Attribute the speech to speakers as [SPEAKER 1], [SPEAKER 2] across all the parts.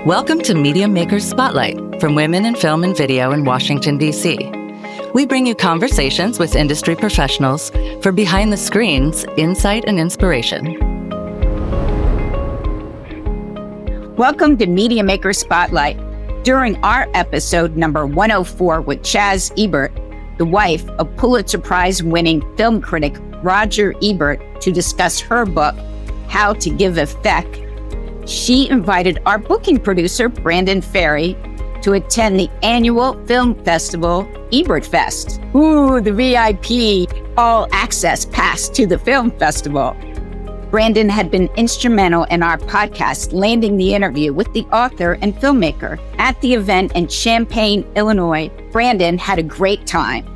[SPEAKER 1] Welcome to MediaMaker Spotlight from women in film and video in Washington, D.C. We bring you conversations with industry professionals for behind the screens, insight, and inspiration.
[SPEAKER 2] Welcome to MediaMaker Spotlight. During our episode number 104 with Chaz Ebert, the wife of Pulitzer Prize-winning film critic Roger Ebert, to discuss her book, How to Give Effect, she invited our booking producer, Brandon Ferry, to attend the annual film festival, EbertFest. Ooh, the VIP all-access pass to the film festival. Brandon had been instrumental in our podcast landing the interview with the author and filmmaker. At the event in Champaign, Illinois, Brandon had a great time,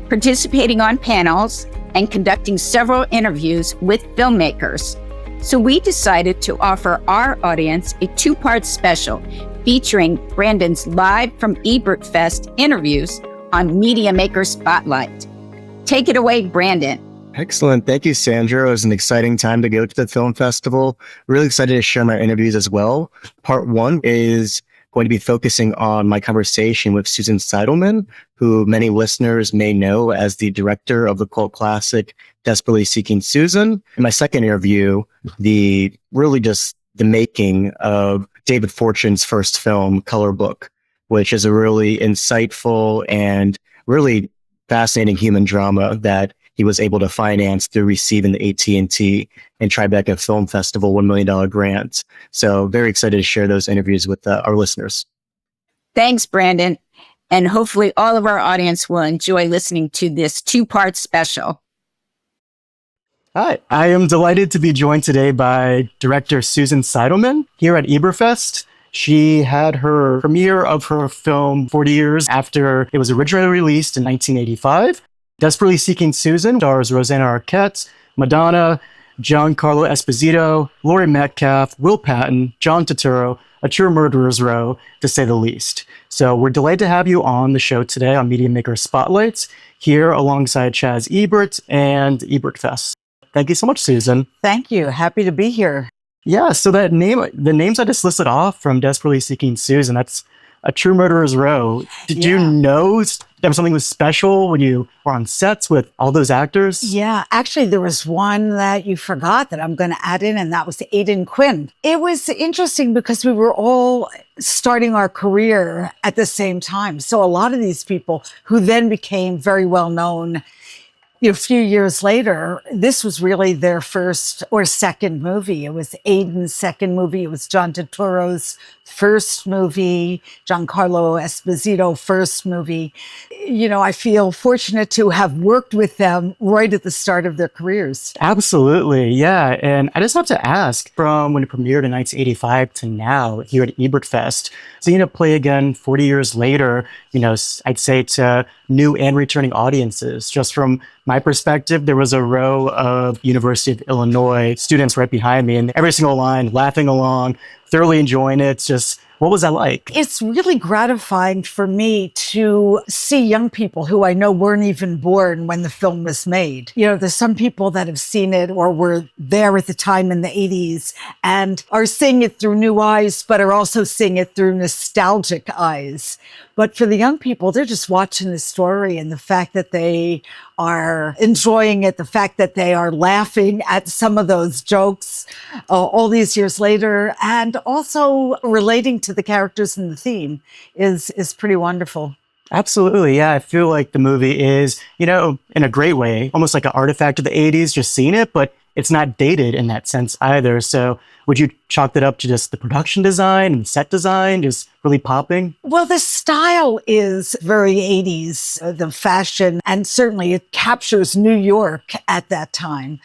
[SPEAKER 2] participating on panels and conducting several interviews with filmmakers. So we decided to offer our audience a two-part special featuring Brandon's live from EbertFest interviews on MediaMaker Spotlight. Take it away, Brandon.
[SPEAKER 3] Excellent. Thank you, Sandra. It was an exciting time to go to the film festival. Really excited to share my interviews as well. Part one is going to be focusing on my conversation with Susan Seidelman, who many listeners may know as the director of the cult classic Desperately Seeking Susan. In my second interview, the making of David Fortune's first film, Color Book, which is a really insightful and really fascinating human drama that he was able to finance through receiving the AT&T and Tribeca Film Festival $1 million grant. So very excited to share those interviews with our listeners.
[SPEAKER 2] Thanks, Brandon. And hopefully all of our audience will enjoy listening to this two-part special.
[SPEAKER 4] Hi, I am delighted to be joined today by director Susan Seidelman here at EbertFest. She had her premiere of her film 40 years after it was originally released in 1985. Desperately Seeking Susan stars Rosanna Arquette, Madonna, Giancarlo Esposito, Laurie Metcalf, Will Patton, John Turturro, a true murderer's row, to say the least. So we're delighted to have you on the show today on MediaMaker Spotlights, here alongside Chaz Ebert and EbertFest. Thank you so much, Susan.
[SPEAKER 5] Thank you. Happy to be here.
[SPEAKER 4] Yeah, so the names I just listed off from Desperately Seeking Susan, that's a true murderer's row. Did you know that something was special when you were on sets with all those actors?
[SPEAKER 5] Yeah, actually, there was one that you forgot that I'm going to add in, and that was Aidan Quinn. It was interesting because we were all starting our career at the same time. So a lot of these people who then became very well known, a few years later, this was really their first or second movie. It was Aidan's second movie. It was John Turturro's first movie, Giancarlo Esposito first movie. I feel fortunate to have worked with them right at the start of their careers.
[SPEAKER 4] Absolutely, yeah. And I just have to ask, from when it premiered in 1985 to now here at EbertFest, seeing it play again 40 years later, I'd say to new and returning audiences. Just from my perspective, there was a row of University of Illinois students right behind me, and every single line, laughing along, thoroughly enjoying it. Just, what was that like?
[SPEAKER 5] It's really gratifying for me to see young people who I know weren't even born when the film was made. There's some people that have seen it or were there at the time in the 80s and are seeing it through new eyes, but are also seeing it through nostalgic eyes. But for the young people, they're just watching the story, and the fact that they are enjoying it, the fact that they are laughing at some of those jokes all these years later, and also relating to the characters and the theme is pretty wonderful.
[SPEAKER 4] Absolutely, yeah. I feel like the movie is, in a great way, almost like an artifact of the 80s, just seeing it, but it's not dated in that sense either. So would you chalk that up to just the production design and set design just really popping?
[SPEAKER 5] Well, the style is very 80s, the fashion, and certainly it captures New York at that time.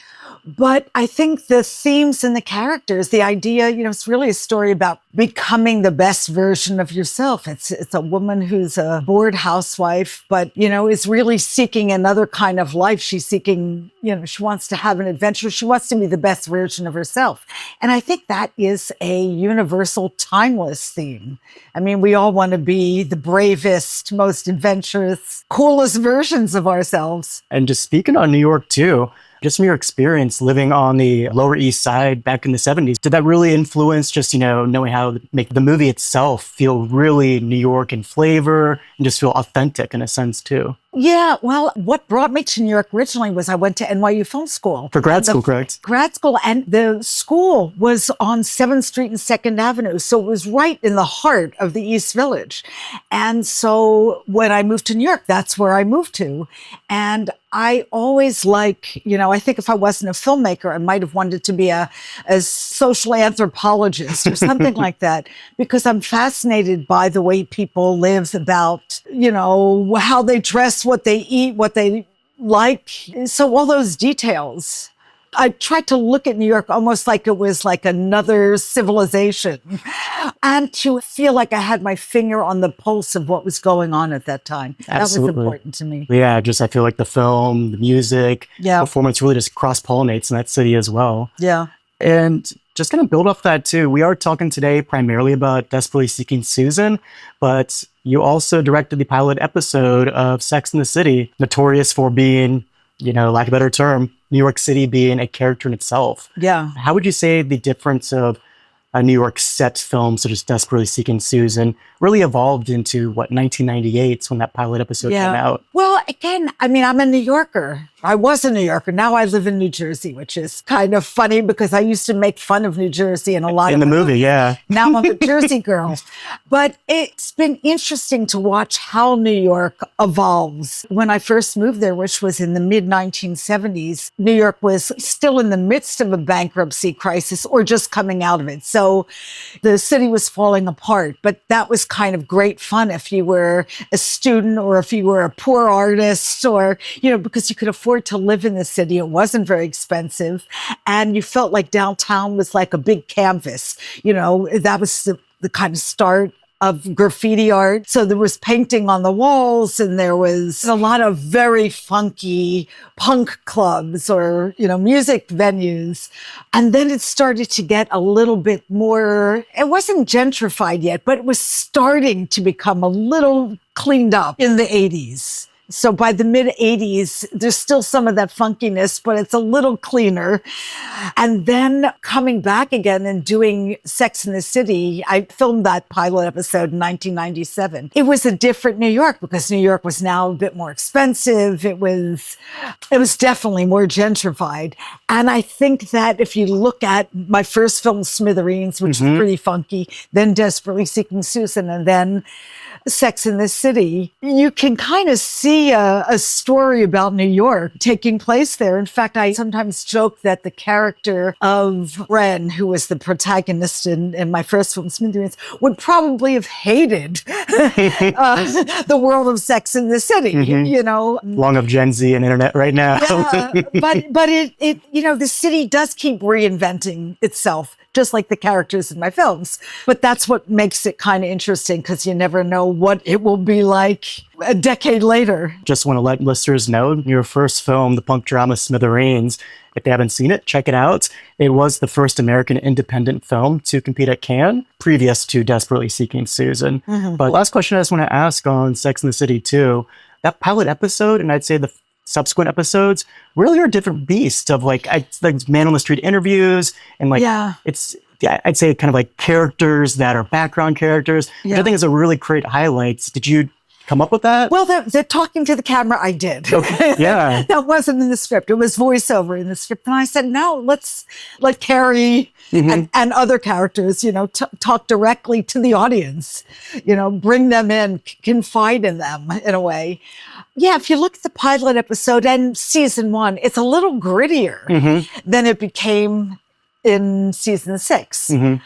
[SPEAKER 5] But I think the themes and the characters, the idea, it's really a story about becoming the best version of yourself. It's a woman who's a bored housewife, but, is really seeking another kind of life. She's seeking, she wants to have an adventure. She wants to be the best version of herself. And I think that is a universal, timeless theme. I mean, we all want to be the bravest, most adventurous, coolest versions of ourselves.
[SPEAKER 4] And just speaking on New York too, Just from your experience living on the Lower East Side back in the 70s, did that really influence just, knowing how to make the movie itself feel really New York in flavor and just feel authentic in a sense too?
[SPEAKER 5] Yeah, well, what brought me to New York originally was I went to NYU Film School.
[SPEAKER 4] For grad school, correct?
[SPEAKER 5] Grad school, and the school was on 7th Street and 2nd Avenue, so it was right in the heart of the East Village. And so when I moved to New York, that's where I moved to. And I always I think if I wasn't a filmmaker, I might have wanted to be a social anthropologist or something like that, because I'm fascinated by the way people live, about, how they dress, what they eat, what they like. So all those details. I tried to look at New York almost like it was like another civilization, and to feel like I had my finger on the pulse of what was going on at that time.
[SPEAKER 4] Absolutely.
[SPEAKER 5] That was important to me.
[SPEAKER 4] Yeah, I feel like the film, the music, performance really just cross-pollinates in that city as well.
[SPEAKER 5] Yeah.
[SPEAKER 4] And just going to build off that too, we are talking today primarily about Desperately Seeking Susan, but you also directed the pilot episode of Sex and the City, notorious for being, lack of a better term, New York City being a character in itself.
[SPEAKER 5] Yeah.
[SPEAKER 4] How would you say the difference of a New York set film such as Desperately Seeking Susan really evolved into 1998 when that pilot episode came out?
[SPEAKER 5] Well, again, I'm a New Yorker. I was a New Yorker. Now I live in New Jersey, which is kind of funny because I used to make fun of New Jersey in a lot
[SPEAKER 4] in the movie. Yeah.
[SPEAKER 5] Now I'm a Jersey girl. But it's been interesting to watch how New York evolves. When I first moved there, which was in the mid-1970s, New York was still in the midst of a bankruptcy crisis or just coming out of it. So the city was falling apart. But that was kind of great fun if you were a student or if you were a poor artist, or, because you could afford to live in the city. It wasn't very expensive. And you felt like downtown was like a big canvas. That was the kind of start of graffiti art. So there was painting on the walls, and there was a lot of very funky punk clubs or, music venues. And then it started to get a little bit more, it wasn't gentrified yet, but it was starting to become a little cleaned up in the 80s. So by the mid-80s, there's still some of that funkiness, but it's a little cleaner. And then coming back again and doing Sex and the City, I filmed that pilot episode in 1997. It was a different New York because New York was now a bit more expensive. It was definitely more gentrified. And I think that if you look at my first film, Smithereens, which is pretty funky, then Desperately Seeking Susan, and then Sex and the City, you can kind of see a story about New York taking place there. In fact, I sometimes joke that the character of Ren, who was the protagonist in my first film, Smithereens, would probably have hated the world of Sex and the City,
[SPEAKER 4] Long of Gen Z and internet right now.
[SPEAKER 5] but it the city does keep reinventing itself, just like the characters in my films. But that's what makes it kind of interesting, because you never know what it will be like a decade later.
[SPEAKER 4] Just want to let listeners know, your first film, the punk drama Smithereens, if they haven't seen it, check it out. It was the first American independent film to compete at Cannes, previous to Desperately Seeking Susan. But last question I just want to ask on Sex and the City too, that pilot episode, and I'd say the subsequent episodes really are different beasts of like man on the street interviews and it's I'd say kind of like characters that are background characters, which I think is a really great highlights. Did you come up with that?
[SPEAKER 5] Well, the talking to the camera, I did.
[SPEAKER 4] Okay. Yeah.
[SPEAKER 5] That wasn't in the script. It was voiceover in the script. And I said, no, let's let Carrie and other characters, talk directly to the audience, bring them in, confide in them in a way. Yeah, if you look at the pilot episode and season 1, it's a little grittier than it became in season 6. And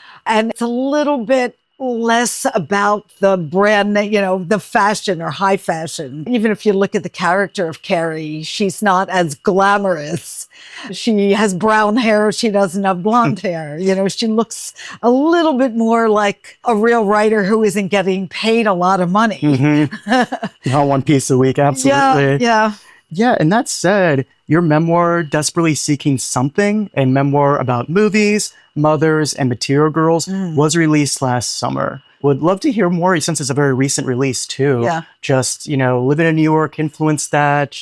[SPEAKER 5] it's a little bit less about the brand, the fashion or high fashion. Even if you look at the character of Carrie, she's not as glamorous. She has brown hair. She doesn't have blonde hair. She looks a little bit more like a real writer who isn't getting paid a lot of money.
[SPEAKER 4] Not one piece a week. Absolutely. Yeah. And that said, your memoir, Desperately Seeking Something, a memoir about movies, mothers, and material girls, was released last summer. Would love to hear more, since it's a very recent release too.
[SPEAKER 5] Yeah.
[SPEAKER 4] Just, living in New York influenced that.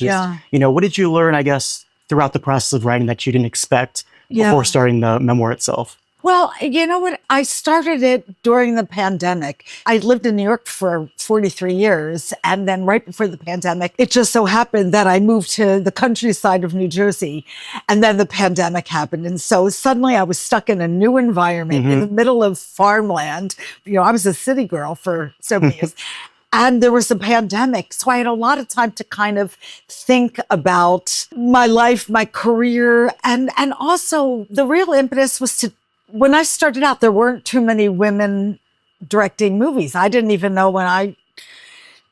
[SPEAKER 4] What did you learn, I guess, throughout the process of writing that you didn't expect before starting the memoir itself?
[SPEAKER 5] Well, you know what? I started it during the pandemic. I lived in New York for 43 years. And then right before the pandemic, it just so happened that I moved to the countryside of New Jersey. And then the pandemic happened. And so suddenly I was stuck in a new environment in the middle of farmland. I was a city girl for so many years. And there was a pandemic. So I had a lot of time to kind of think about my life, my career. And also the real impetus was when I started out, there weren't too many women directing movies. I didn't even know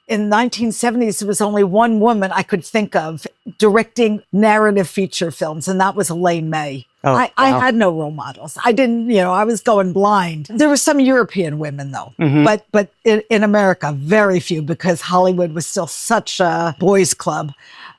[SPEAKER 5] in the 1970s, there was only one woman I could think of directing narrative feature films, and that was Elaine May. I had no role models. I didn't, I was going blind. There were some European women though, but in America, very few, because Hollywood was still such a boys' club.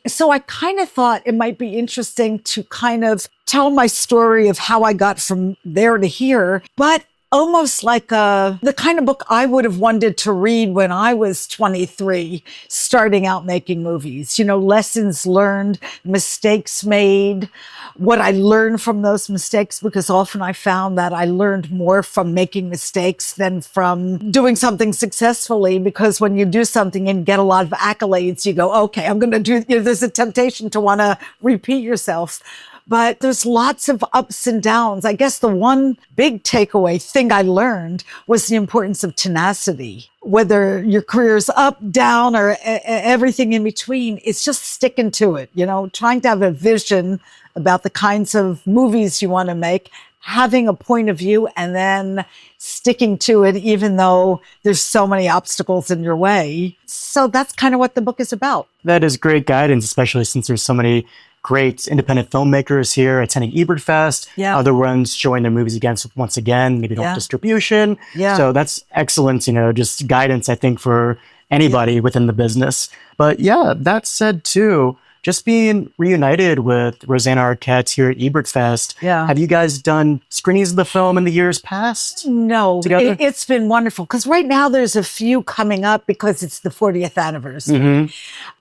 [SPEAKER 5] So I kind of thought it might be interesting to kind of tell my story of how I got from there to here, but almost like the kind of book I would have wanted to read when I was 23, starting out making movies. Lessons learned, mistakes made, what I learned from those mistakes, because often I found that I learned more from making mistakes than from doing something successfully, because when you do something and get a lot of accolades, you go, okay, I'm going to do, there's a temptation to want to repeat yourself. But there's lots of ups and downs. I guess the one big takeaway thing I learned was the importance of tenacity. Whether your career's up, down, or everything in between, it's just sticking to it, trying to have a vision about the kinds of movies you want to make, having a point of view, and then sticking to it, even though there's so many obstacles in your way. So that's kind of what the book is about.
[SPEAKER 4] That is great guidance, especially since there's so many great independent filmmakers here attending EbertFest.
[SPEAKER 5] Yeah.
[SPEAKER 4] Other ones showing their movies once again, maybe don't distribution.
[SPEAKER 5] Yeah.
[SPEAKER 4] So that's excellent, just guidance, I think, for anybody within the business. But yeah, that said too, just being reunited with Rosanna Arquette here at EbertFest.
[SPEAKER 5] Yeah.
[SPEAKER 4] Have you guys done screenings of the film in the years past?
[SPEAKER 5] No,
[SPEAKER 4] together?
[SPEAKER 5] It's been wonderful, because right now there's a few coming up because it's the 40th anniversary.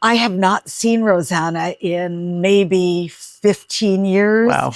[SPEAKER 5] I have not seen Rosanna in maybe 15 years.
[SPEAKER 4] Wow.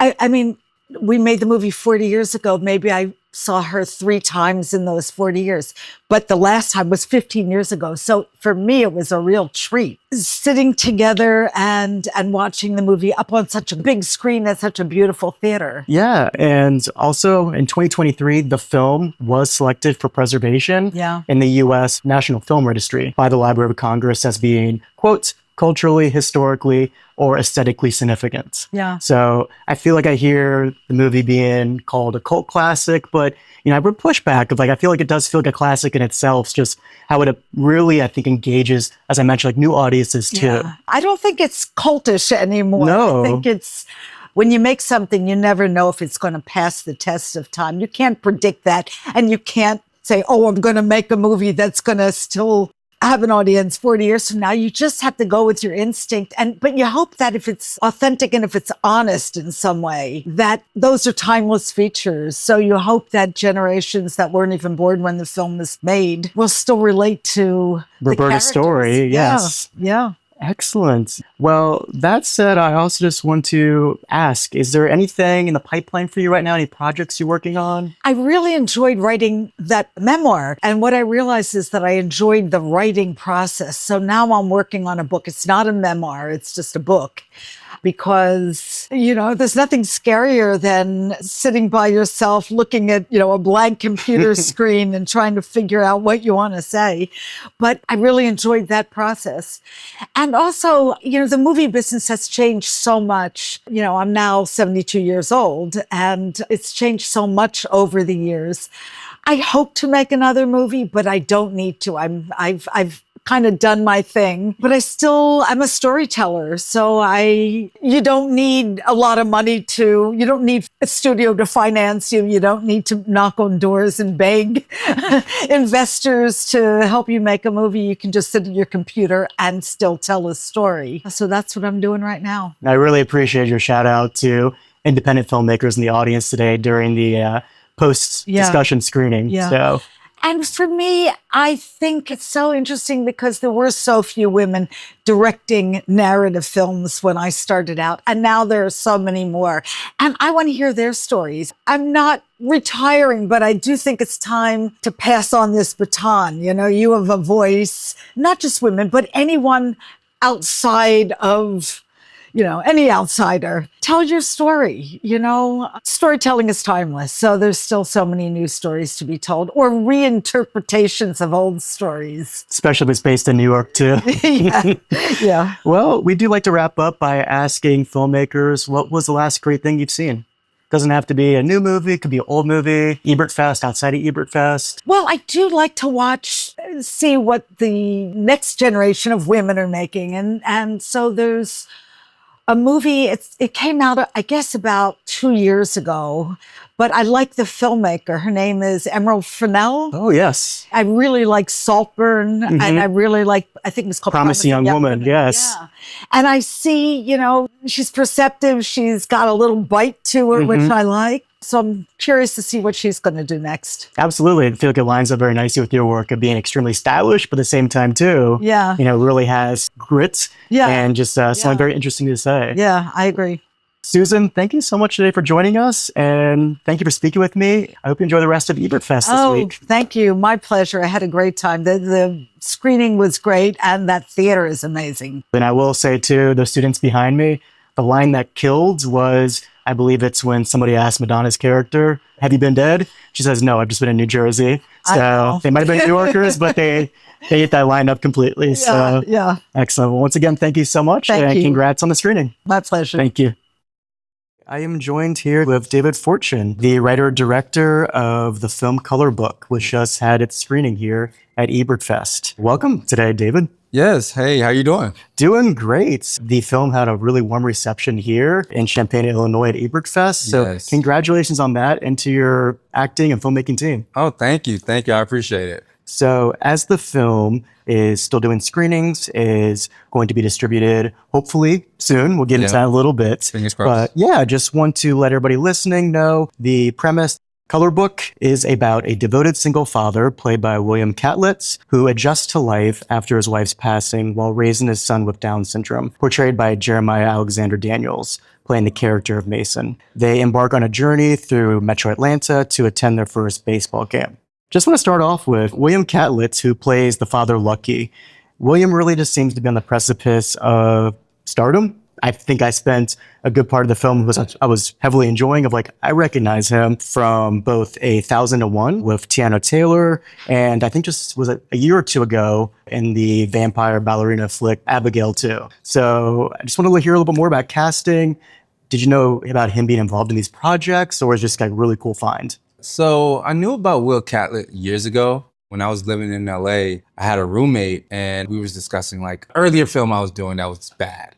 [SPEAKER 5] I mean, we made the movie 40 years ago. Maybe I saw her 3 times in those 40 years. But the last time was 15 years ago. So for me, it was a real treat. Sitting together and watching the movie up on such a big screen at such a beautiful theater.
[SPEAKER 4] Yeah. And also in 2023, the film was selected for preservation in the U.S. National Film Registry by the Library of Congress as being, quote, culturally, historically, or aesthetically significant.
[SPEAKER 5] Yeah.
[SPEAKER 4] So I feel like I hear the movie being called a cult classic, but I would push back of I feel like it does feel like a classic in itself. It's just how it really, I think, engages, as I mentioned, new audiences too.
[SPEAKER 5] Yeah. I don't think it's cultish anymore.
[SPEAKER 4] No.
[SPEAKER 5] I think it's, when you make something, you never know if it's going to pass the test of time. You can't predict that. And you can't say, oh, I'm going to make a movie that's going to still have an audience 40 years from now. You just have to go with your instinct. But you hope that if it's authentic and if it's honest in some way, that those are timeless features. So you hope that generations that weren't even born when the film was made will still relate to
[SPEAKER 4] Roberta's story. Yes.
[SPEAKER 5] Yeah.
[SPEAKER 4] Excellent. Well, that said, I also just want to ask, is there anything in the pipeline for you right now? Any projects you're working on?
[SPEAKER 5] I really enjoyed writing that memoir. And what I realized is that I enjoyed the writing process. So now I'm working on a book. It's not a memoir. It's just a book. Because, there's nothing scarier than sitting by yourself, looking at, a blank computer screen and trying to figure out what you want to say. But I really enjoyed that process. And also, the movie business has changed so much. I'm now 72 years old, and it's changed so much over the years. I hope to make another movie, but I don't need to. I've kind of done my thing, but I'm a storyteller. So you don't need a lot of money you don't need a studio to finance you. You don't need to knock on doors and beg investors to help you make a movie. You can just sit at your computer and still tell a story. So that's what I'm doing right now.
[SPEAKER 4] I really appreciate your shout out to independent filmmakers in the audience today during the post-discussion screening.
[SPEAKER 5] Yeah.
[SPEAKER 4] So
[SPEAKER 5] And for me, I think it's so interesting because there were so few women directing narrative films when I started out. And now there are so many more. And I want to hear their stories. I'm not retiring, but I do think it's time to pass on this baton. You know, you have a voice, not just women, but anyone outside of, you know, any outsider. Tell your story. You know, storytelling is timeless. So there's still so many new stories to be told or reinterpretations of old stories.
[SPEAKER 4] Especially if it's based in New York, too.
[SPEAKER 5] Yeah.
[SPEAKER 4] Well, we do like to wrap up by asking filmmakers, what was the last great thing you've seen? Doesn't have to be a new movie. It could be an old movie. EbertFest, outside of EbertFest.
[SPEAKER 5] Well, I do like to see what the next generation of women are making. And so there's a movie, it came out, I guess, about 2 years ago, but I like the filmmaker. Her name is Emerald Fennell.
[SPEAKER 4] Oh, yes.
[SPEAKER 5] I really like Saltburn, and I really like, I think it's called
[SPEAKER 4] Promising Young Woman, yes.
[SPEAKER 5] Yeah. And I see, you know, she's perceptive. She's got a little bite to her, which I like. So I'm curious to see what she's going to do next.
[SPEAKER 4] Absolutely. I feel like it lines up very nicely with your work of being extremely stylish, but at the same time, too,
[SPEAKER 5] yeah,
[SPEAKER 4] you know, really has grit and just something very interesting to say.
[SPEAKER 5] Yeah, I agree.
[SPEAKER 4] Susan, thank you so much today for joining us, and thank you for speaking with me. I hope you enjoy the rest of EbertFest this week.
[SPEAKER 5] Thank you. My pleasure. I had a great time. The screening was great, and that theater is amazing.
[SPEAKER 4] And I will say, too, the students behind me, the line that killed was, I believe it's when somebody asked Madonna's character, have you been dead? She says, no, I've just been in New Jersey. So they might have been New Yorkers, but they ate that line up completely.
[SPEAKER 5] Yeah.
[SPEAKER 4] Excellent. Well, once again, thank you so much.
[SPEAKER 5] Thank you.
[SPEAKER 4] Congrats on the screening.
[SPEAKER 5] My pleasure.
[SPEAKER 4] Thank you. I am joined here with David Fortune, the writer-director of the film Color Book, which just had its screening here at EbertFest. Welcome today, David.
[SPEAKER 6] Yes. Hey, how you doing?
[SPEAKER 4] Doing great. The film had a really warm reception here in Champaign, Illinois at EbertFest. So congratulations on that and to your acting and filmmaking team.
[SPEAKER 6] Oh, thank you. Thank you. I appreciate it.
[SPEAKER 4] So as the film is still doing screenings, is going to be distributed hopefully soon. We'll get into that in a little bit.
[SPEAKER 6] Fingers crossed.
[SPEAKER 4] But yeah, just want to let everybody listening know the premise. Color Book is about a devoted single father played by William Catlett who adjusts to life after his wife's passing while raising his son with Down syndrome, portrayed by Jeremiah Alexander Daniels, playing the character of Mason. They embark on a journey through Metro Atlanta to attend their first baseball game. Just want to start off with William Catlett, who plays the father Lucky. William really just seems to be on the precipice of stardom. I think I spent a good part of the film I was heavily enjoying I recognize him from both 1001 with Tiana Taylor, and I think just was a year or two ago in the vampire ballerina flick Abigail 2. So I just want to hear a little bit more about casting. Did you know about him being involved in these projects, or was it just a really cool find?
[SPEAKER 6] So I knew about Will Catlett years ago. When I was living in LA, I had a roommate and we was discussing earlier film I was doing that was bad.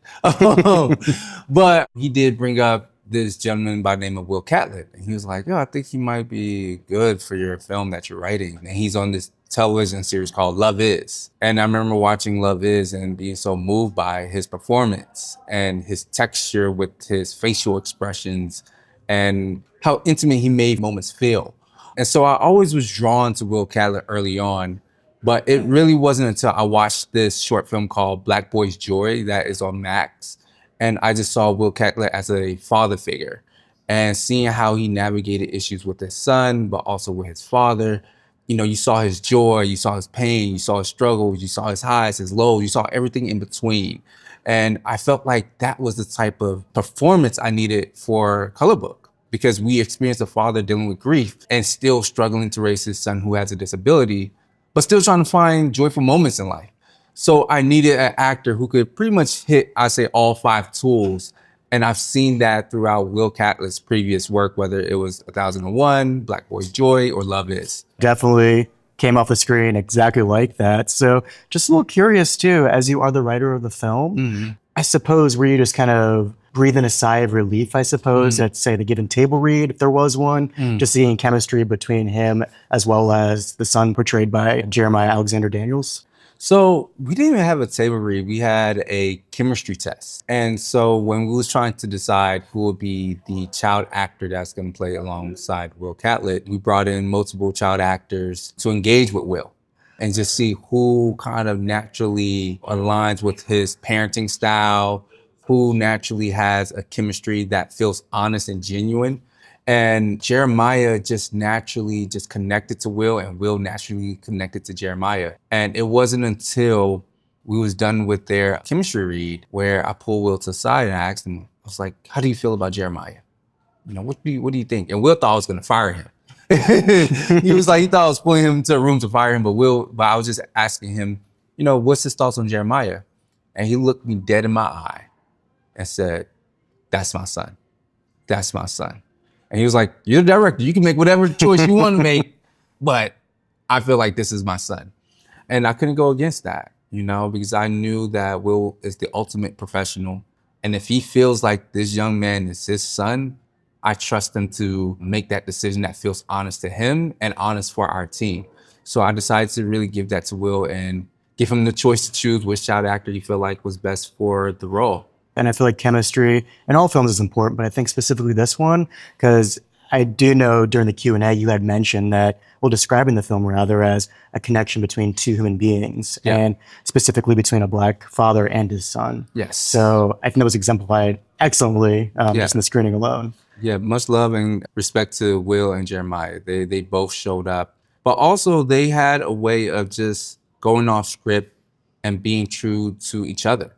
[SPEAKER 6] But he did bring up this gentleman by the name of Will Catlett. And he was like, yo, I think he might be good for your film that you're writing. And he's on this television series called Love Is. And I remember watching Love Is and being so moved by his performance and his texture with his facial expressions and how intimate he made moments feel. And so I always was drawn to Will Catlett early on, but it really wasn't until I watched this short film called Black Boy's Joy that is on Max. And I just saw Will Catlett as a father figure and seeing how he navigated issues with his son, but also with his father. You know, you saw his joy, you saw his pain, you saw his struggles, you saw his highs, his lows, you saw everything in between. And I felt like that was the type of performance I needed for Color Book. Because we experienced a father dealing with grief and still struggling to raise his son who has a disability, but still trying to find joyful moments in life. So I needed an actor who could pretty much hit, I say, all 5 tools. And I've seen that throughout Will Catlett's previous work, whether it was 1001, Black Boy's Joy, or Love Is.
[SPEAKER 4] Definitely came off the screen exactly like that. So just a little curious too, as you are the writer of the film, I suppose, were you just kind of breathing a sigh of relief, I suppose, at, say, the given table read, if there was one, just seeing chemistry between him as well as the son portrayed by Jeremiah Alexander Daniels?
[SPEAKER 6] So we didn't even have a table read. We had a chemistry test. And so when we was trying to decide who would be the child actor that's going to play alongside Will Catlett, we brought in multiple child actors to engage with Will and just see who kind of naturally aligns with his parenting style, who naturally has a chemistry that feels honest and genuine. And Jeremiah just naturally just connected to Will, and Will naturally connected to Jeremiah. And it wasn't until we was done with their chemistry read where I pulled Will to the side and I asked him, I was like, how do you feel about Jeremiah? What do you think? And Will thought I was gonna fire him. He was like, he thought I was pulling him to a room to fire him, but I was just asking him, what's his thoughts on Jeremiah? And he looked me dead in my eye and said, that's my son. That's my son. And he was like, you're the director. You can make whatever choice you want to make, but I feel like this is my son. And I couldn't go against that, because I knew that Will is the ultimate professional. And if he feels like this young man is his son, I trust him to make that decision that feels honest to him and honest for our team. So I decided to really give that to Will and give him the choice to choose which child actor he felt like was best for the role.
[SPEAKER 4] And I feel like chemistry in all films is important, but I think specifically this one, because I do know during the Q&A you had mentioned that, describing the film rather as a connection between two human beings, and specifically between a Black father and his son.
[SPEAKER 6] Yes.
[SPEAKER 4] So I think that was exemplified excellently just in the screening alone.
[SPEAKER 6] Yeah, much love and respect to Will and Jeremiah. They both showed up, but also they had a way of just going off script and being true to each other.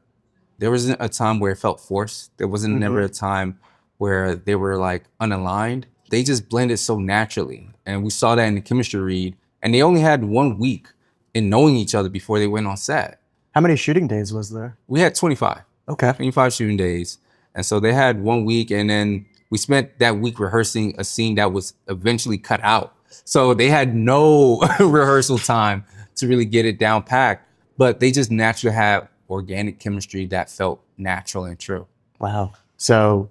[SPEAKER 6] There wasn't a time where it felt forced. There wasn't never a time where they were like unaligned. They just blended so naturally. And we saw that in the chemistry read. And they only had 1 week in knowing each other before they went on set.
[SPEAKER 4] How many shooting days was there?
[SPEAKER 6] We had 25.
[SPEAKER 4] Okay.
[SPEAKER 6] 25 shooting days. And so they had 1 week, and then we spent that week rehearsing a scene that was eventually cut out. So they had no rehearsal time to really get it down packed, but they just naturally had organic chemistry that felt natural and true.
[SPEAKER 4] Wow. So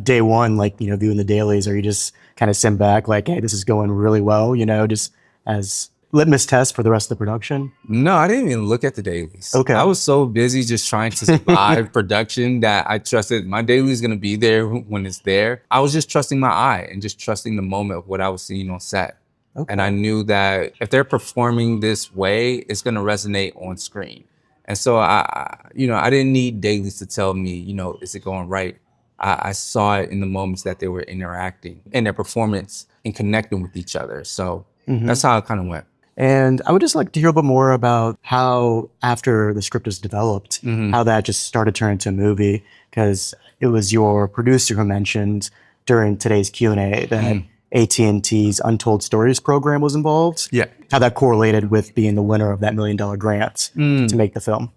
[SPEAKER 4] day one, viewing the dailies, or you just kind of sit back like, hey, this is going really well, just as litmus test for the rest of the production?
[SPEAKER 6] No, I didn't even look at the dailies.
[SPEAKER 4] Okay.
[SPEAKER 6] I was so busy just trying to survive production that I trusted my daily is going to be there when it's there. I was just trusting my eye and just trusting the moment of what I was seeing on set. Okay. And I knew that if they're performing this way, it's going to resonate on screen. And so I didn't need dailies to tell me, is it going right? I saw it in the moments that they were interacting and their performance and connecting with each other. So that's how it kind of went.
[SPEAKER 4] And I would just like to hear a bit more about how, after the script was developed, how that just started turning into a movie, because it was your producer who mentioned during today's Q&A that AT&T's Untold Stories program was involved.
[SPEAKER 6] Yeah.
[SPEAKER 4] How that correlated with being the winner of that $1 million grant to make the film.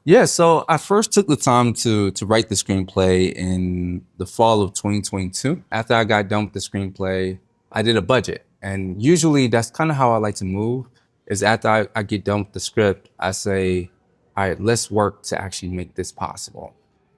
[SPEAKER 6] Yeah, so I first took the time to write the screenplay in the fall of 2022. After I got done with the screenplay, I did a budget. And usually that's kind of how I like to move, is after I get done with the script, I say, all right, let's work to actually make this possible.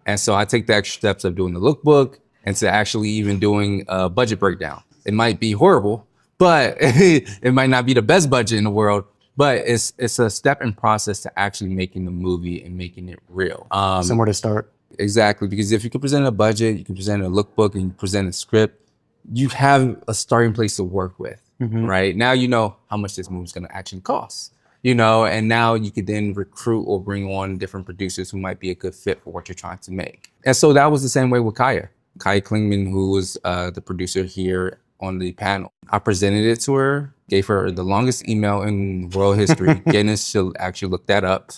[SPEAKER 6] And so I take the extra steps of doing the lookbook and to actually even doing a budget breakdown. It might be horrible, but it might not be the best budget in the world, but it's a step in process to actually making the movie and making it real.
[SPEAKER 4] Somewhere to start.
[SPEAKER 6] Exactly, because if you can present a budget, you can present a lookbook, and you present a script, you have a starting place to work with, right? Now you know how much this movie's gonna actually cost, and now you could then recruit or bring on different producers who might be a good fit for what you're trying to make. And so that was the same way with Kaya Klingman, who was the producer here on the panel. I presented it to her, gave her the longest email in world history. Guinness, she'll actually look that up.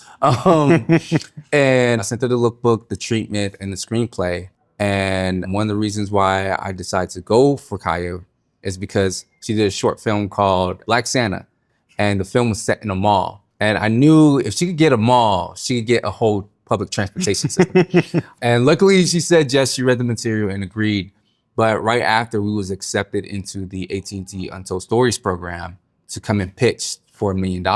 [SPEAKER 6] And I sent her the lookbook, the treatment, and the screenplay. And one of the reasons why I decided to go for Kaya is because she did a short film called Black Santa, and the film was set in a mall. And I knew if she could get a mall, she could get a whole public transportation system. And luckily she said yes, she read the material and agreed. But right after, we was accepted into the AT&T Untold Stories program to come and pitch for $1 million.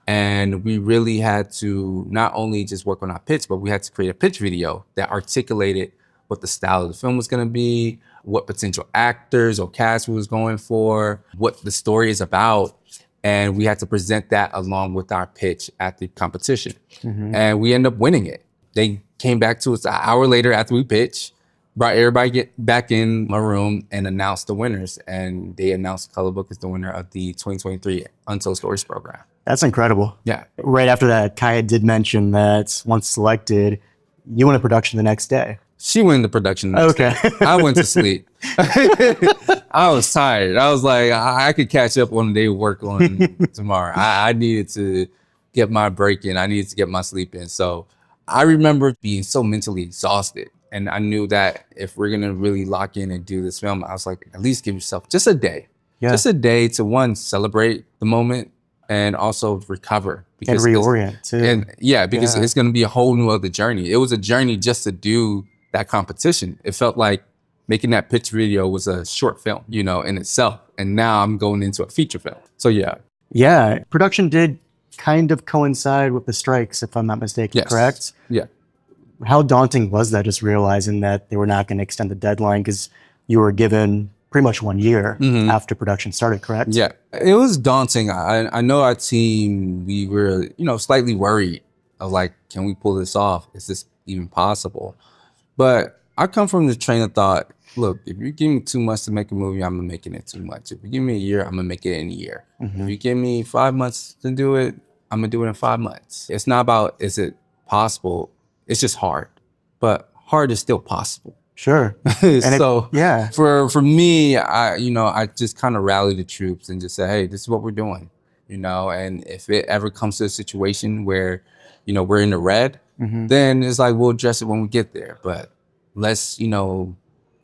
[SPEAKER 6] And we really had to not only just work on our pitch, but we had to create a pitch video that articulated what the style of the film was going to be, what potential actors or cast we was going for, what the story is about. And we had to present that along with our pitch at the competition. And we ended up winning it. They came back to us an hour later after we pitched, brought everybody back in my room and announced the winners. And they announced Color Book as the winner of the 2023 Untold Stories program.
[SPEAKER 4] That's incredible.
[SPEAKER 6] Yeah.
[SPEAKER 4] Right after that, Kaya did mention that once selected, you went to production the next day.
[SPEAKER 6] She went into production.
[SPEAKER 4] Okay.
[SPEAKER 6] I went to sleep. I was tired. I was like, I could catch up on the day of work on tomorrow. I needed to get my break in. I needed to get my sleep in. So I remember being so mentally exhausted. And I knew that if we're going to really lock in and do this film, I was like, at least give yourself just a day. Yeah. Just a day to, one, celebrate the moment and also recover.
[SPEAKER 4] And reorient too.
[SPEAKER 6] And because it's going to be a whole new other journey. It was a journey just to do that competition. It felt like making that pitch video was a short film, you know, in itself. And now I'm going into a feature film. So yeah.
[SPEAKER 4] Yeah. Production did kind of coincide with the strikes, if I'm not mistaken, correct?
[SPEAKER 6] Yeah.
[SPEAKER 4] How daunting was that, just realizing that they were not going to extend the deadline because you were given pretty much 1 year after production started, correct?
[SPEAKER 6] Yeah. It was daunting. I know our team, we were, you know, slightly worried of like, can we pull this off? Is this even possible? But I come from the train of thought, look, if you give me 2 months to make a movie, I'm making it 2 months. If you give me a year, I'm gonna make it in a year. If you give me 5 months to do it, I'm gonna do it in 5 months. It's not about, is it possible? It's just hard, but hard is still possible.
[SPEAKER 4] Sure.
[SPEAKER 6] So for me, I just kind of rallied the troops and just said, hey, this is what we're doing, you know, and if it ever comes to a situation where, you know, we're in the red, then it's like, we'll address it when we get there. But let's, you know,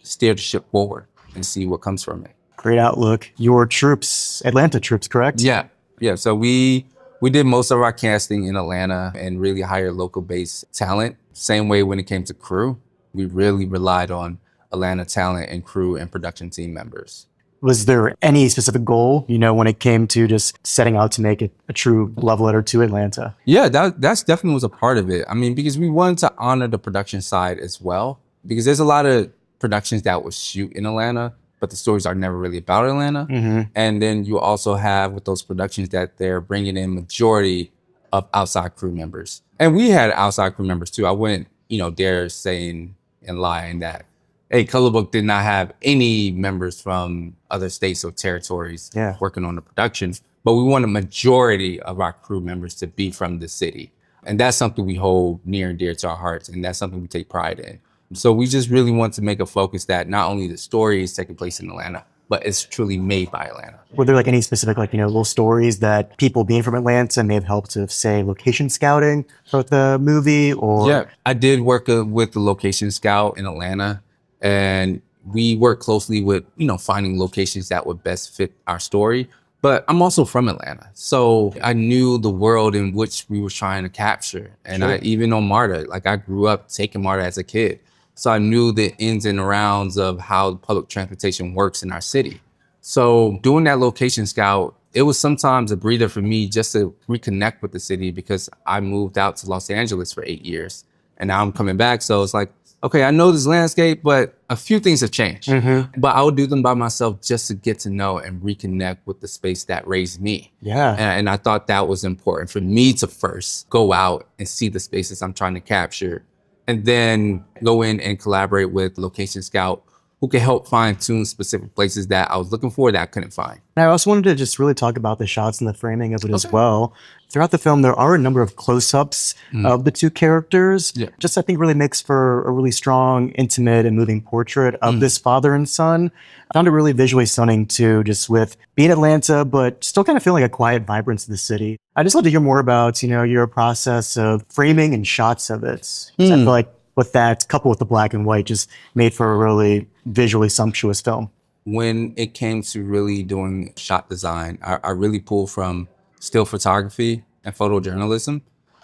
[SPEAKER 6] steer the ship forward and see what comes from it.
[SPEAKER 4] Great outlook. Your troops, Atlanta troops, correct?
[SPEAKER 6] Yeah. Yeah. So we did most of our casting in Atlanta and really hired local based talent. Same way when it came to crew, we really relied on Atlanta talent and crew and production team members.
[SPEAKER 4] Was there any specific goal, you know, when it came to just setting out to make it a true love letter to Atlanta?
[SPEAKER 6] Yeah, that's definitely was a part of it. I mean, because we wanted to honor the production side as well, because there's a lot of productions that will shoot in Atlanta, but the stories are never really about Atlanta. And then you also have with those productions that they're bringing in majority of outside crew members. And we had outside crew members too. I wouldn't, you know, dare saying and lying that, hey, Color Book did not have any members from other states or territories working on the production, but we want a majority of our crew members to be from the city. And that's something we hold near and dear to our hearts, and that's something we take pride in. So we just really want to make a focus that not only the story is taking place in Atlanta, but it's truly made by Atlanta.
[SPEAKER 4] Were there like any specific, like, you know, little stories that people being from Atlanta may have helped to, say, location scouting for the movie? Or
[SPEAKER 6] yeah, I did work with the location scout in Atlanta, and we worked closely with, you know, finding locations that would best fit our story. But I'm also from Atlanta, so I knew the world in which we were trying to capture. And I even on MARTA, like I grew up taking MARTA as a kid. So I knew the ins and rounds of how public transportation works in our city. So doing that location scout, it was sometimes a breather for me just to reconnect with the city, because I moved out to Los Angeles for 8 years and now I'm coming back. So it's like, okay, I know this landscape, but a few things have changed. But I would do them by myself just to get to know and reconnect with the space that raised me.
[SPEAKER 4] Yeah.
[SPEAKER 6] And I thought that was important for me to first go out and see the spaces I'm trying to capture, and then go in and collaborate with Location Scout, who can help fine-tune specific places that I was looking for that I couldn't find.
[SPEAKER 4] And I also wanted to just really talk about the shots and the framing of it as well. Throughout the film, there are a number of close-ups of the two characters. Just, I think, really makes for a really strong, intimate, and moving portrait of this father and son. I found it really visually stunning, too, just with being Atlanta, but still kind of feeling a quiet vibrance of the city. I just love to hear more about, you know, your process of framing and shots of it. I feel like with that, coupled with the black and white, just made for a really visually sumptuous film.
[SPEAKER 6] When it came to really doing shot design, I really pulled from still photography and photojournalism.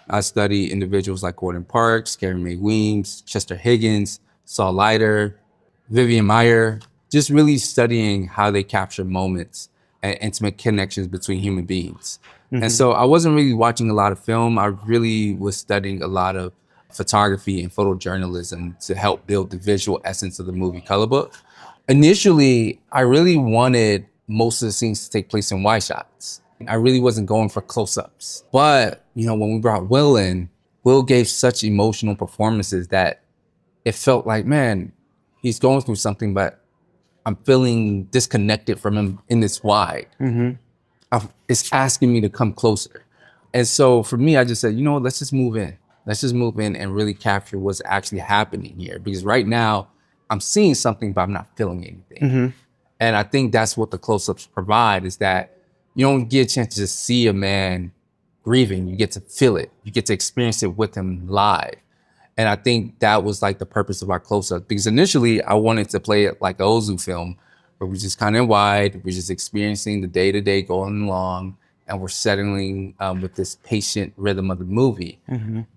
[SPEAKER 6] I studied individuals like Gordon Parks, Carrie Mae Weems, Chester Higgins, Saul Leiter, Vivian Meyer, just really studying how they capture moments and intimate connections between human beings. And so I wasn't really watching a lot of film. I really was studying a lot of photography and photojournalism to help build the visual essence of the movie Color Book. Initially, I really wanted most of the scenes to take place in wide shots. I really wasn't going for close-ups. But, when we brought Will in, Will gave such emotional performances that it felt like, man, he's going through something, but I'm feeling disconnected from him in this wide. It's asking me to come closer. And so for me, I just said, let's just move in. Let's just move in and really capture what's actually happening here. Because right now I'm seeing something, but I'm not feeling anything. And I think that's what the close-ups provide, is that you don't get a chance to just see a man grieving. You get to feel it. You get to experience it with him live. And I think that was like the purpose of our close-up, because initially I wanted to play it like an Ozu film, where we're just kind of wide, we're just experiencing the day-to-day going along, and we're settling with this patient rhythm of the movie.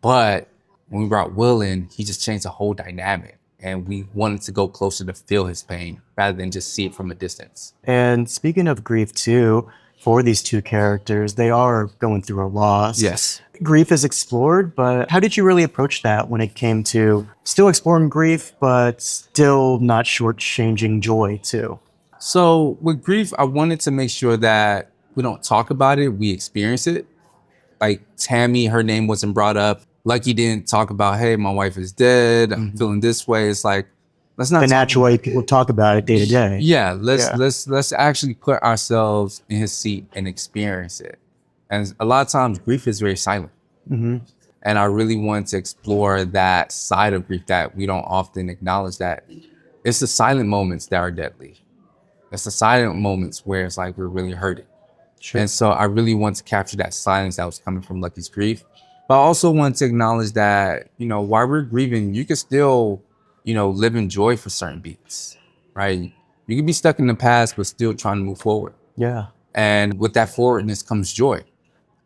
[SPEAKER 6] But when we brought Will in, he just changed the whole dynamic. And we wanted to go closer to feel his pain rather than just see it from a distance.
[SPEAKER 4] And speaking of grief too, for these two characters, they are going through a loss.
[SPEAKER 6] Yes.
[SPEAKER 4] Grief is explored, but how did you really approach that when it came to still exploring grief, but still not shortchanging joy too?
[SPEAKER 6] So with grief, I wanted to make sure that we don't talk about it, we experience it. Like Tammy, her name wasn't brought up. Lucky didn't talk about, hey, my wife is dead, I'm feeling this way. It's like, let's not—
[SPEAKER 4] The natural way people talk about it day to day.
[SPEAKER 6] Yeah, let's actually put ourselves in his seat and experience it. And a lot of times grief is very silent. And I really want to explore that side of grief that we don't often acknowledge, that it's the silent moments that are deadly. It's the silent moments where it's like we're really hurting. And so I really want to capture that silence that was coming from Lucky's grief. But I also want to acknowledge that, while we're grieving, you can still, live in joy for certain beats, right? You can be stuck in the past, but still trying to move forward.
[SPEAKER 4] Yeah.
[SPEAKER 6] And with that forwardness comes joy.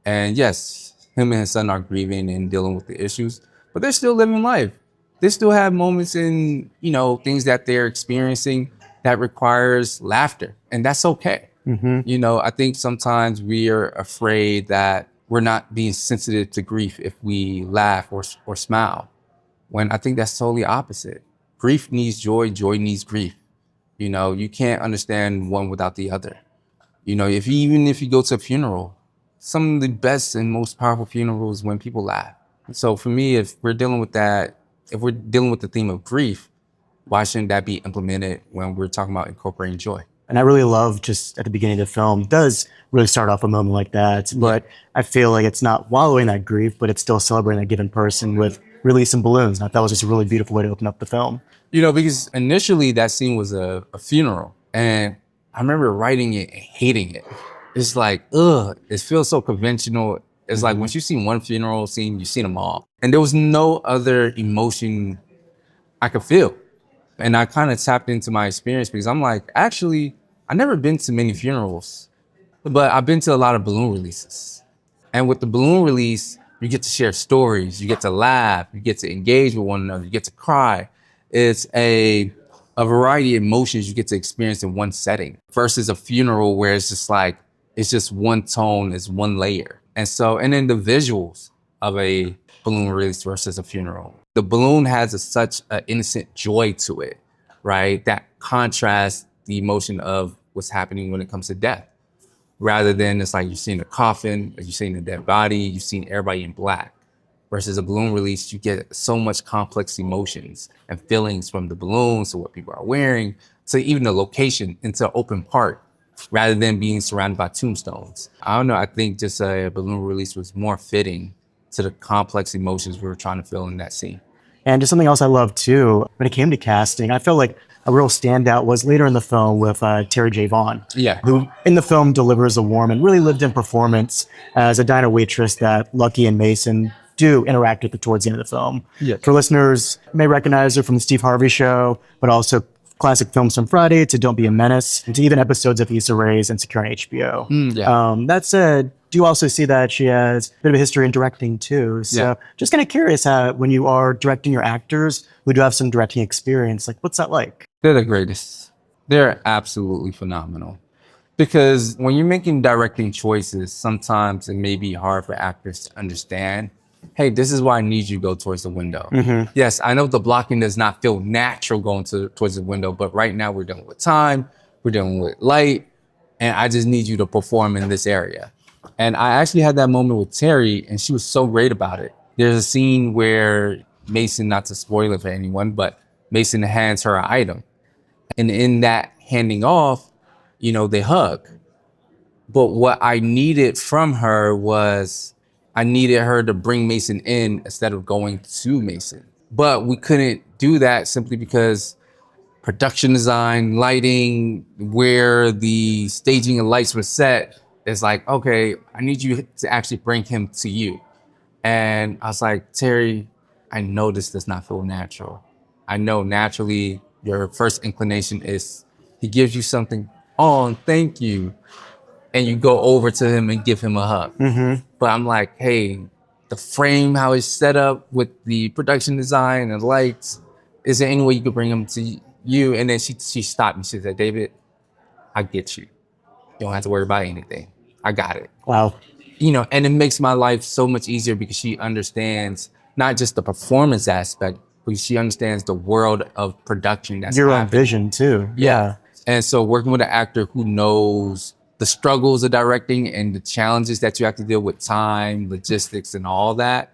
[SPEAKER 6] And yes, him and his son are grieving and dealing with the issues, but they're still living life. They still have moments in, things that they're experiencing that requires laughter. And that's okay. I think sometimes we are afraid that we're not being sensitive to grief if we laugh or smile, when I think that's totally opposite. Grief needs joy, joy needs grief. You can't understand one without the other. Even if you go to a funeral, some of the best and most powerful funerals when people laugh. So for me, if we're dealing with that, if we're dealing with the theme of grief, why shouldn't that be implemented when we're talking about incorporating joy?
[SPEAKER 4] And I really love just at the beginning of the film, it does really start off a moment like that. But I feel like it's not wallowing that grief, but it's still celebrating that given person with releasing balloons. And I thought that was just a really beautiful way to open up the film.
[SPEAKER 6] Because initially that scene was a funeral. And I remember writing it and hating it. It's like, it feels so conventional. It's like once you've seen one funeral scene, you've seen them all. And there was no other emotion I could feel. And I kind of tapped into my experience, because I'm like, actually, I've never been to many funerals, but I've been to a lot of balloon releases. And with the balloon release, you get to share stories, you get to laugh, you get to engage with one another, you get to cry. It's a variety of emotions you get to experience in one setting, versus a funeral where it's just like, it's just one tone, it's one layer. And then the visuals of a balloon release versus a funeral. The balloon has such an innocent joy to it, right? That contrasts the emotion of what's happening when it comes to death. Rather than it's like you're seeing a coffin, or you're seeing a dead body, you've seen everybody in black. Versus a balloon release, you get so much complex emotions and feelings, from the balloons to what people are wearing, to even the location, into open park, rather than being surrounded by tombstones. I don't know, I think just a balloon release was more fitting to the complex emotions we were trying to feel in that scene.
[SPEAKER 4] And just something else I love too, when it came to casting, I felt like a real standout was later in the film with Terry J. Vaughn, who in the film delivers a warm and really lived-in performance as a diner waitress that Lucky and Mason do interact with towards the end of the film. For listeners, may recognize her from the Steve Harvey Show, but also classic films from Friday to Don't Be a Menace, and to even episodes of Issa Rae's Insecure on HBO. That said, do you also see that she has a bit of a history in directing too? So just kind of curious how, when you are directing your actors who do have some directing experience, like what's that like?
[SPEAKER 6] They're the greatest. They're absolutely phenomenal. Because when you're making directing choices, sometimes it may be hard for actors to understand, hey, this is why I need you to go towards the window. Yes, I know the blocking does not feel natural going towards the window, but right now we're dealing with time, we're dealing with light, and I just need you to perform in this area. And I actually had that moment with Terry, and she was so great about it. There's a scene where Mason, not to spoil it for anyone, but Mason hands her an item. And in that handing off, they hug. But what I needed from her was I needed her to bring Mason in instead of going to Mason. But we couldn't do that simply because production design, lighting, where the staging and lights were set is like, okay, I need you to actually bring him to you. And I was like, Terry, I know this does not feel natural. I know naturally your first inclination is he gives you something, oh, thank you. And you go over to him and give him a hug.
[SPEAKER 4] Mm-hmm.
[SPEAKER 6] But I'm like, hey, the frame, how it's set up with the production design and lights, is there any way you could bring him to you? And then she stopped me. She said, David, I get you. You don't have to worry about anything. I got it.
[SPEAKER 4] Wow.
[SPEAKER 6] And it makes my life so much easier because she understands not just the performance aspect, but she understands the world of production that's
[SPEAKER 4] Your own
[SPEAKER 6] happening.
[SPEAKER 4] vision too.
[SPEAKER 6] Yeah. And so working with an actor who knows the struggles of directing and the challenges that you have to deal with, time, logistics, and all that.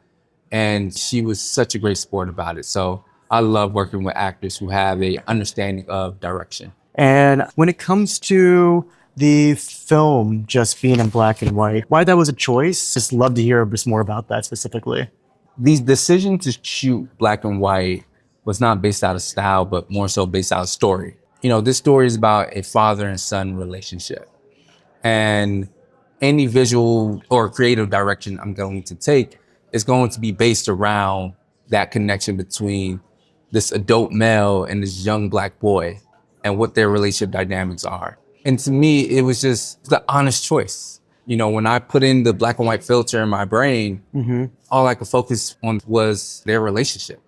[SPEAKER 6] And she was such a great sport about it. So I love working with actors who have a understanding of direction.
[SPEAKER 4] And when it comes to the film just being in black and white, why that was a choice, just love to hear a bit more about that specifically.
[SPEAKER 6] The decision to shoot black and white was not based out of style, but more so based out of story. This story is about a father and son relationship. And any visual or creative direction I'm going to take is going to be based around that connection between this adult male and this young black boy and what their relationship dynamics are. And to me, it was just the honest choice. When I put in the black and white filter in my brain, all I could focus on was their relationship.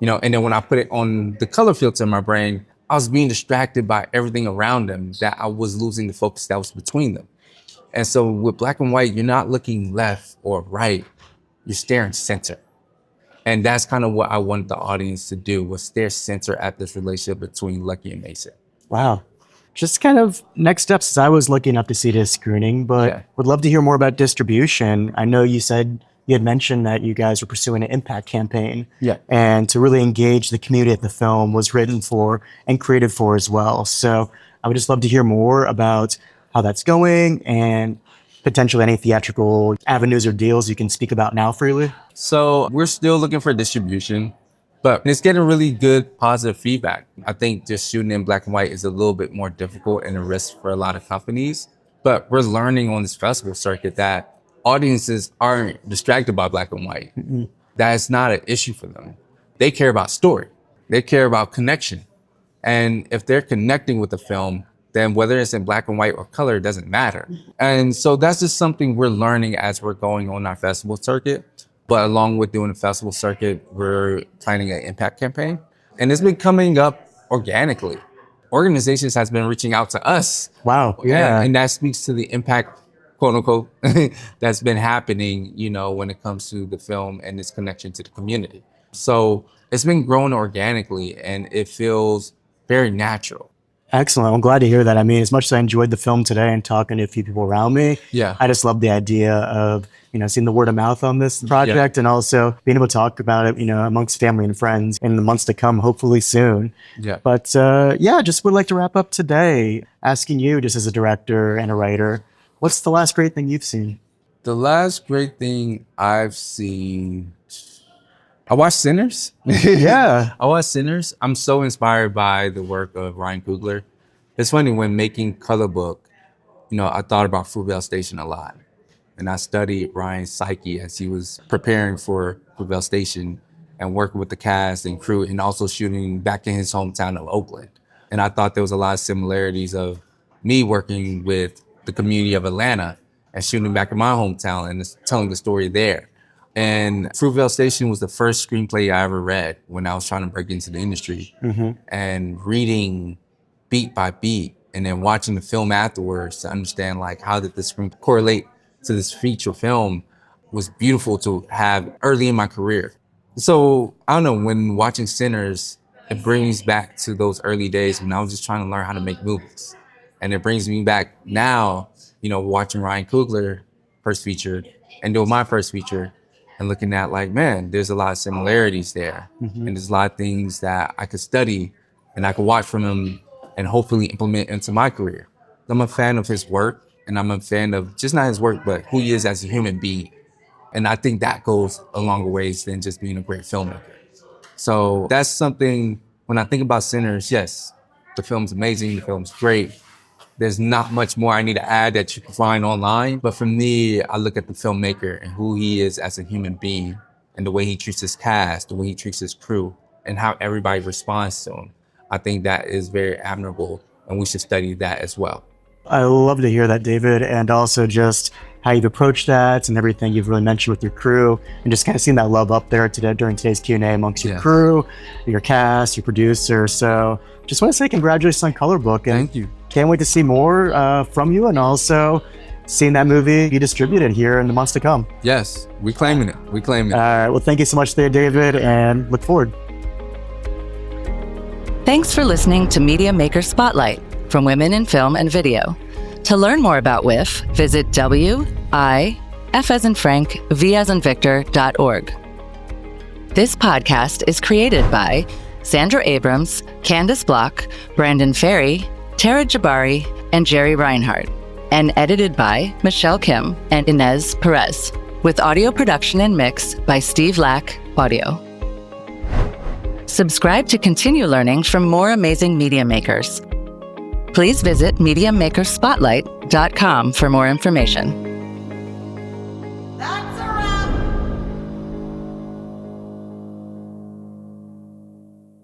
[SPEAKER 6] And then when I put it on the color filter in my brain, I was being distracted by everything around them that I was losing the focus that was between them. And so with black and white, you're not looking left or right, you're staring center. And that's kind of what I wanted the audience to do, was stare center at this relationship between Lucky and Mason.
[SPEAKER 4] Wow. Just kind of next steps, I was looking up to see this screening, but would love to hear more about distribution. I know you said you had mentioned that you guys were pursuing an impact campaign.
[SPEAKER 6] Yeah.
[SPEAKER 4] And to really engage the community that the film was written for and created for as well. So I would just love to hear more about how that's going and potentially any theatrical avenues or deals you can speak about now freely.
[SPEAKER 6] So we're still looking for distribution, but it's getting really good, positive feedback. I think just shooting in black and white is a little bit more difficult and a risk for a lot of companies, but we're learning on this festival circuit that audiences aren't distracted by black and white. Mm-hmm. That's not an issue for them. They care about story. They care about connection. And if they're connecting with the film, then whether it's in black and white or color, it doesn't matter. And so that's just something we're learning as we're going on our festival circuit. But along with doing the festival circuit, we're planning an impact campaign. And it's been coming up organically. Organizations has been reaching out to us.
[SPEAKER 4] Wow. Yeah.
[SPEAKER 6] And that speaks to the impact, quote unquote, that's been happening, when it comes to the film and its connection to the community. So it's been growing organically and it feels very natural.
[SPEAKER 4] Excellent. I'm glad to hear that. I mean, as much as I enjoyed the film today and talking to a few people around me, I just love the idea of, seeing the word of mouth on this project and also being able to talk about it, amongst family and friends in the months to come, hopefully soon.
[SPEAKER 6] Yeah.
[SPEAKER 4] But just would like to wrap up today asking you, just as a director and a writer, what's the last great thing you've seen?
[SPEAKER 6] The last great thing I've seen, I watched Sinners.
[SPEAKER 4] Yeah.
[SPEAKER 6] I watched Sinners. I'm so inspired by the work of Ryan Coogler. It's funny, when making Color Book, I thought about Fruitvale Station a lot. And I studied Ryan's psyche as he was preparing for Fruitvale Station and working with the cast and crew and also shooting back in his hometown of Oakland. And I thought there was a lot of similarities of me working with the community of Atlanta and shooting back in my hometown and telling the story there. And Fruitvale Station was the first screenplay I ever read when I was trying to break into the industry. Mm-hmm. And reading beat by beat and then watching the film afterwards to understand how did this screen correlate to this feature film was beautiful to have early in my career. So I don't know, when watching Sinners, it brings back to those early days when I was just trying to learn how to make movies. And it brings me back now, watching Ryan Coogler first feature and doing my first feature and looking at like, man, there's a lot of similarities there. And there's a lot of things that I could study and I could watch from him and hopefully implement into my career. I'm a fan of his work, and I'm a fan of just not his work, but who he is as a human being. And I think that goes a longer ways than just being a great filmmaker. So that's something, when I think about Sinners, yes, the film's amazing, the film's great. There's not much more I need to add that you can find online. But for me, I look at the filmmaker and who he is as a human being and the way he treats his cast, the way he treats his crew, and how everybody responds to him. I think that is very admirable, and we should study that as well.
[SPEAKER 4] I love to hear that, David, and also just how you've approached that and everything you've really mentioned with your crew, and just kind of seeing that love up there today during today's Q&A amongst your crew, your cast, your producer. So just want to say congratulations on Color Book. And
[SPEAKER 6] thank you.
[SPEAKER 4] Can't wait to see more from you, and also seeing that movie be distributed here in the months to come.
[SPEAKER 6] Yes, we claiming it. We claiming it.
[SPEAKER 4] All right. Well, thank you so much there, David, and look forward.
[SPEAKER 1] Thanks for listening to MediaMaker Spotlight from Women in Film and Video. To learn more about WIF, visit F as in Frank, V as in Victor.org. This podcast is created by Sandra Abrams, Candace Block, Brandon Ferry, Tara Jabari, and Jerry Reinhardt, and edited by Michelle Kim and Inez Perez, with audio production and mix by Steve Lack Audio. Subscribe to continue learning from more amazing media makers. Please visit MediaMakerSpotlight.com for more information.